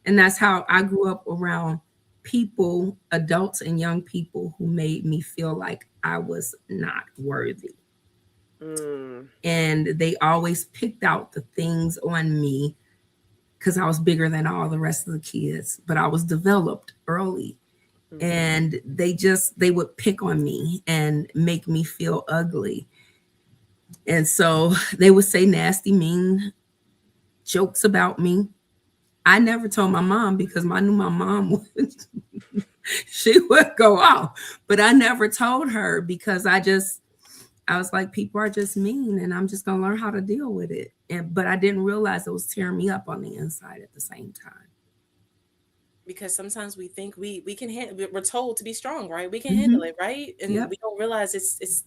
And that's how I grew up around people, adults and young people, who made me feel like I was not worthy. And they always picked out the things on me because I was bigger than all the rest of the kids, but I was developed early. And they would pick on me and make me feel ugly. And so they would say nasty, mean jokes about me. I never told my mom, because I knew my mom she would go off. But I never told her, because I was like, people are just mean, and I'm just gonna learn how to deal with it. But I didn't realize it was tearing me up on the inside at the same time. Because sometimes we think we can handle. We're told to be strong, right? We can handle it, right? And we don't realize it's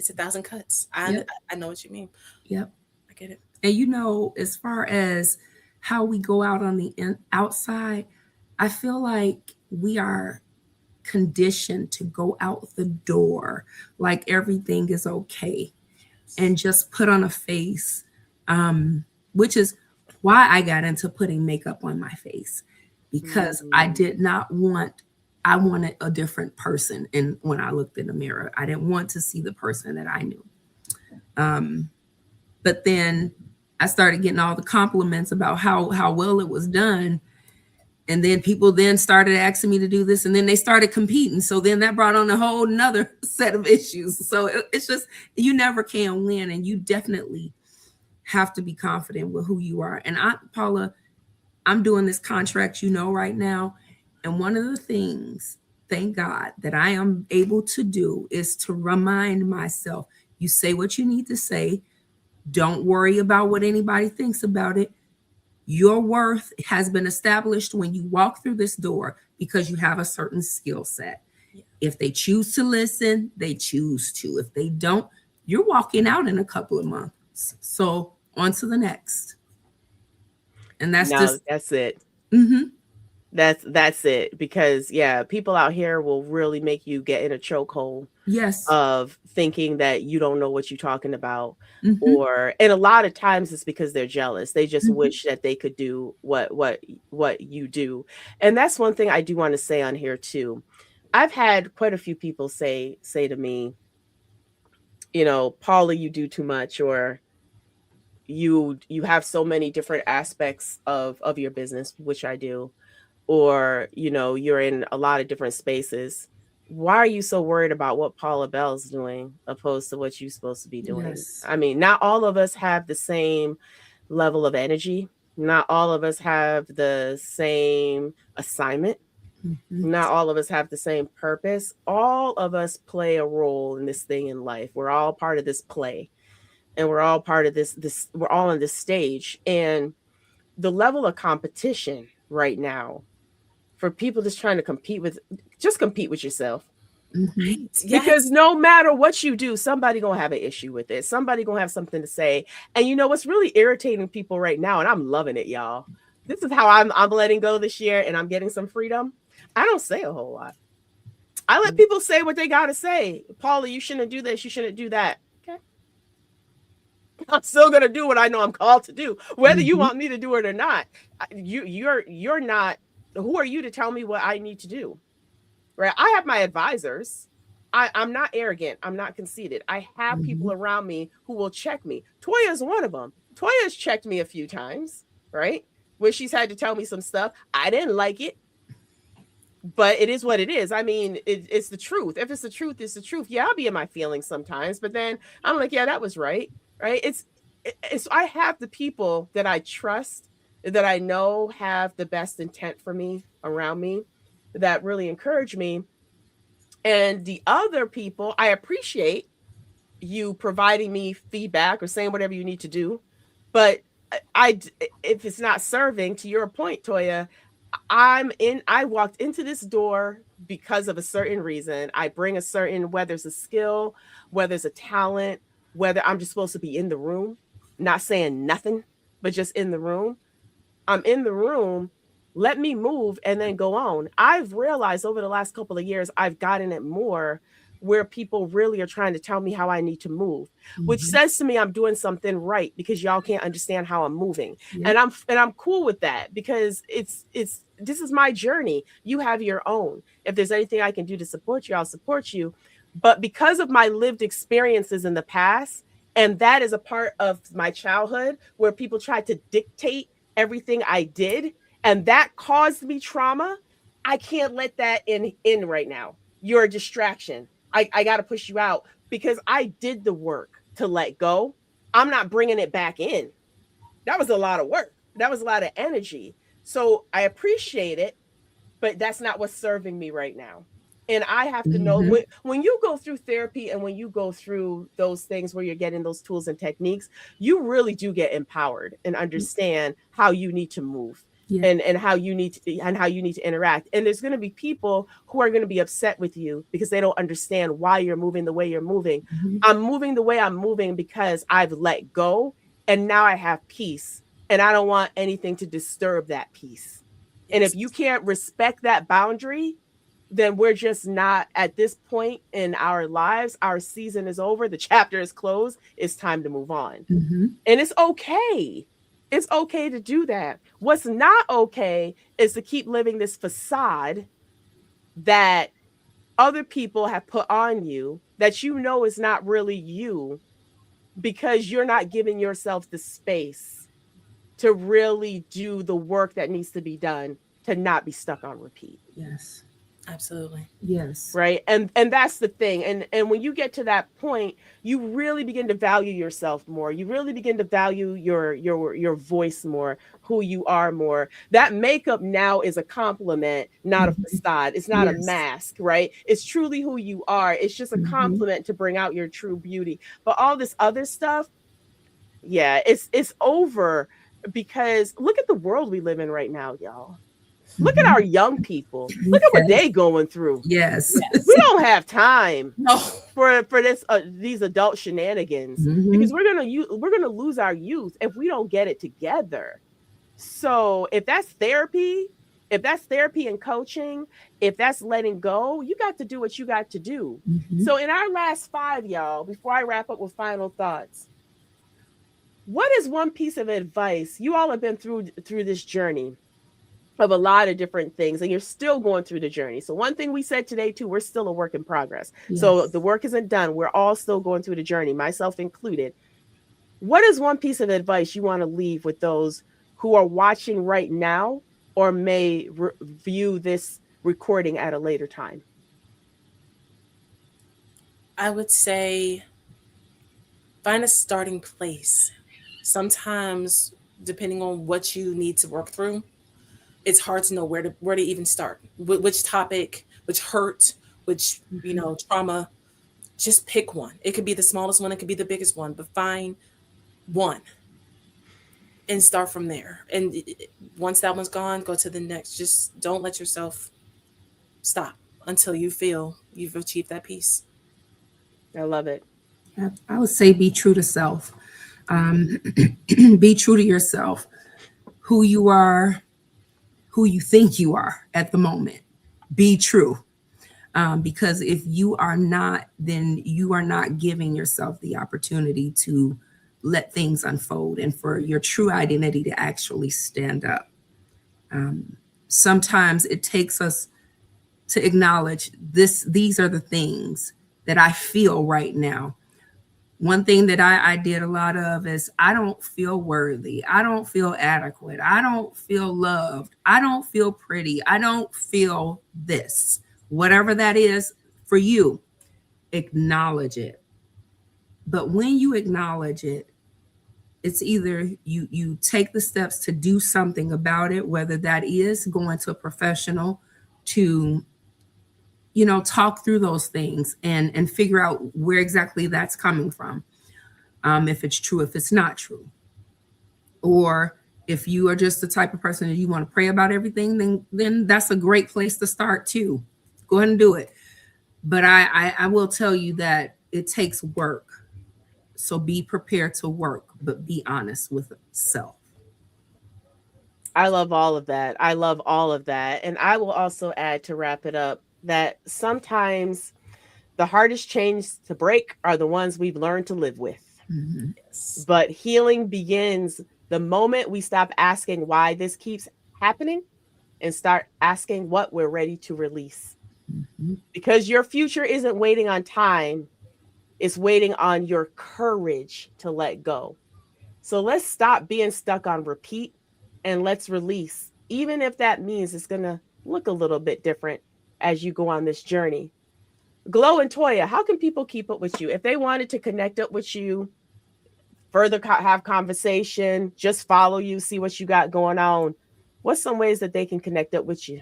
1,000 cuts. I know what you mean. Yep. I get it. And as far as how we go out on the outside, I feel like we are conditioned to go out the door like everything is okay and just put on a face, which is why I got into putting makeup on my face, because I wanted a different person. And when I looked in the mirror, I didn't want to see the person that I knew. But then I started getting all the compliments about how well it was done. And then people then started asking me to do this, and then they started competing. So then that brought on a whole nother set of issues. So it's just, you never can win, and you definitely have to be confident with who you are. And Paula, I'm doing this contract, right now. And one of the things, thank God, that I am able to do is to remind myself, you say what you need to say. Don't worry about what anybody thinks about it. Your worth has been established when you walk through this door because you have a certain skill set. If they choose to listen, they choose to. If they don't, you're walking out in a couple of months. So on to the next. And that's just that's it. Mm-hmm. That's it. Because people out here will really make you get in a chokehold. Yes. Of thinking that you don't know what you're talking about. Mm-hmm. And a lot of times it's because they're jealous. They just Mm-hmm. wish that they could do what you do. And that's one thing I do want to say on here too. I've had quite a few people say to me, Paula, you do too much, or you have so many different aspects of your business, which I do, or you're in a lot of different spaces. Why are you so worried about what Paula Bell's doing opposed to what you're supposed to be doing? Yes. I mean, not all of us have the same level of energy. Not all of us have the same assignment. Mm-hmm. Not all of us have the same purpose. All of us play a role in this thing in life. We're all part of this play, and we're all part of this we're all on this stage. And the level of competition right now for people just trying to compete with yourself. Mm-hmm. Yes. Because no matter what you do, somebody gonna have an issue with it. Somebody gonna have something to say. And what's really irritating people right now, and I'm loving it, y'all. This is how I'm letting go this year, and I'm getting some freedom. I don't say a whole lot. I let people say what they gotta say. Paula, you shouldn't do this. You shouldn't do that. Okay. I'm still gonna do what I know I'm called to do, whether you want me to do it or not. You're not. Who are you to tell me what I need to do? Right? I have my advisors. I'm not arrogant. I'm not conceited. I have people around me who will check me. Toya is one of them. Toya's checked me a few times, right? Where she's had to tell me some stuff. I didn't like it, but it is what it is. I mean, it's the truth. If it's the truth, it's the truth. Yeah, I'll be in my feelings sometimes, but then I'm like, yeah, that was right. Right? It's I have the people that I trust, that I know have the best intent for me around me, that really encourage me. And the other people, I appreciate you providing me feedback or saying whatever you need to do. But if it's not serving, to your point, Toya, I walked into this door because of a certain reason. I bring a certain, whether it's a skill, whether it's a talent, whether I'm just supposed to be in the room, not saying nothing, but just in the room. I'm in the room. Let me move and then go on. I've realized over the last couple of years, I've gotten it more where people really are trying to tell me how I need to move, which says to me I'm doing something right because y'all can't understand how I'm moving. And I'm cool with that because it's this is my journey. You have your own. If there's anything I can do to support you, I'll support you. But because of my lived experiences in the past, and that is a part of my childhood where people tried to dictate everything I did, and that caused me trauma, I can't let that in right now. You're a distraction. I got to push you out because I did the work to let go. I'm not bringing it back in. That was a lot of work. That was a lot of energy. So I appreciate it, but that's not what's serving me right now. And I have to know when you go through therapy and when you go through those things where you're getting those tools and techniques, you really do get empowered and understand how you need to move. And how you need to interact. And there's going to be people who are going to be upset with you because they don't understand why you're moving the way you're moving. I'm moving the way I'm moving because I've let go and now I have peace, and I don't want anything to disturb that peace. And if you can't respect that boundary, then we're just not at this point in our lives. Our season is over. The chapter is closed. It's time to move on. And it's okay. It's okay to do that. What's not okay is to keep living this facade that other people have put on you that you know is not really you, because you're not giving yourself the space to really do the work that needs to be done to not be stuck on repeat. Yes. Absolutely. Yes. Right. And that's the thing. And when you get to that point, you really begin to value yourself more. You really begin to value your voice more, who you are more. That makeup now is a compliment, not a facade. It's not a mask, right? It's truly who you are. It's just a compliment to bring out your true beauty. But all this other stuff, yeah, it's over. because look at the world we live in right now, y'all. Look at our young people. Look at what Yes. they going through. Yes. We don't have time No. for this these adult shenanigans because we're gonna lose our youth if we don't get it together. So if that's therapy and coaching, if that's letting go, you got to do what you got to do. So in our last 5, y'all, before I wrap up with final thoughts, what is one piece of advice? You all have been through this journey of a lot of different things, and you're still going through the journey. So one thing we said today too, we're still a work in progress. Yes. So the work isn't done. We're all still going through the journey, myself included. What is one piece of advice you want to leave with those who are watching right now or may view this recording at a later time? I would say find a starting place. Sometimes, depending on what you need to work through, it's hard to know where to even start. Which topic, which hurt, which trauma. Just pick one. It could be the smallest one, it could be the biggest one, but find one and start from there. And once that one's gone, go to the next. Just don't let yourself stop until you feel you've achieved that piece. I love it. I would say be true to self. Be true to yourself, who you are, who you think you are at the moment. Be true. Because if you are not, then you are not giving yourself the opportunity to let things unfold and for your true identity to actually stand up. Sometimes it takes us to acknowledge these are the things that I feel right now. One thing that I did a lot of is I don't feel worthy. I don't feel adequate. I don't feel loved. I don't feel pretty. I don't feel this. Whatever that is for you, acknowledge it. But when you acknowledge it, it's either you take the steps to do something about it, whether that is going to a professional to talk through those things and figure out where exactly that's coming from. If it's true, if it's not true. Or if you are just the type of person that you want to pray about everything, then that's a great place to start too. Go ahead and do it. But I will tell you that it takes work. So be prepared to work, but be honest with self. I love all of that. I love all of that. And I will also add, to wrap it up, that sometimes the hardest chains to break are the ones we've learned to live with. Yes. But healing begins the moment we stop asking why this keeps happening and start asking what we're ready to release. Because your future isn't waiting on time. It's waiting on your courage to let go. So let's stop being stuck on repeat and let's release, even if that means it's going to look a little bit different as you go on this journey. Glo and Toya, how can people keep up with you? If they wanted to connect up with you, further have conversation, just follow you, see what you got going on, what's some ways that they can connect up with you?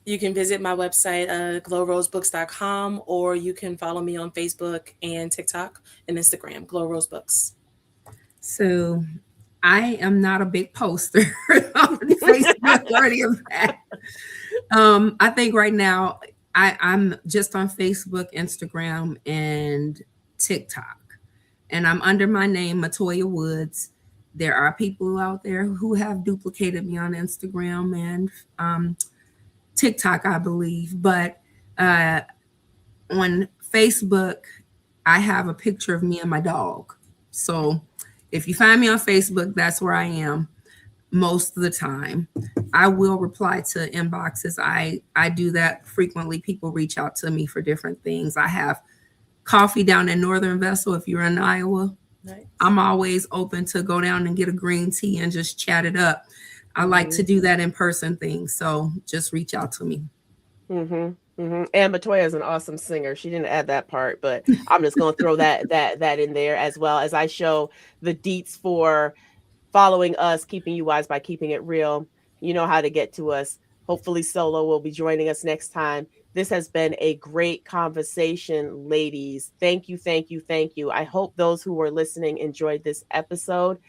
You can visit my website, glowrosebooks.com, or you can follow me on Facebook and TikTok and Instagram, Glow Rose Books. So I am not a big poster on Facebook or any of that. I think right now I'm just on Facebook, Instagram, and TikTok. And I'm under my name, Matoya Woods. There are people out there who have duplicated me on Instagram and TikTok, I believe. But on Facebook, I have a picture of me and my dog. So if you find me on Facebook, that's where I am most of the time. I will reply to inboxes. I do that frequently. People reach out to me for different things. I have coffee down in Northern Vessel. If you're in Iowa, nice. I'm always open to go down and get a green tea and just chat it up. I like to do that in person thing. So just reach out to me. And Matoya is an awesome singer. She didn't add that part, but I'm just going to throw that in there, as well as I show the deets for following us, keeping you wise by keeping it real. You know how to get to us. Hopefully Solo will be joining us next time. This has been a great conversation, ladies. Thank you, thank you, thank you. I hope those who were listening enjoyed this episode.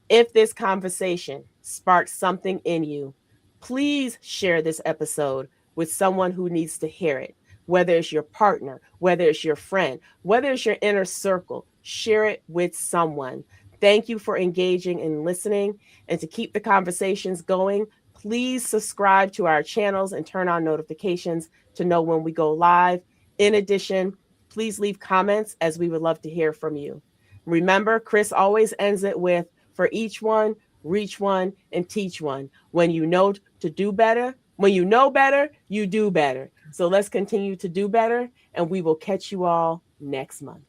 If this conversation sparked something in you, please share this episode with someone who needs to hear it, whether it's your partner, whether it's your friend, whether it's your inner circle. Share it with someone. Thank you for engaging and listening. And to keep the conversations going, please subscribe to our channels and turn on notifications to know when we go live. In addition, please leave comments, as we would love to hear from you. Remember, Chris always ends it with, for each one, reach one, and teach one. When you know to do better, when you know better, you do better. So let's continue to do better, and we will catch you all next month.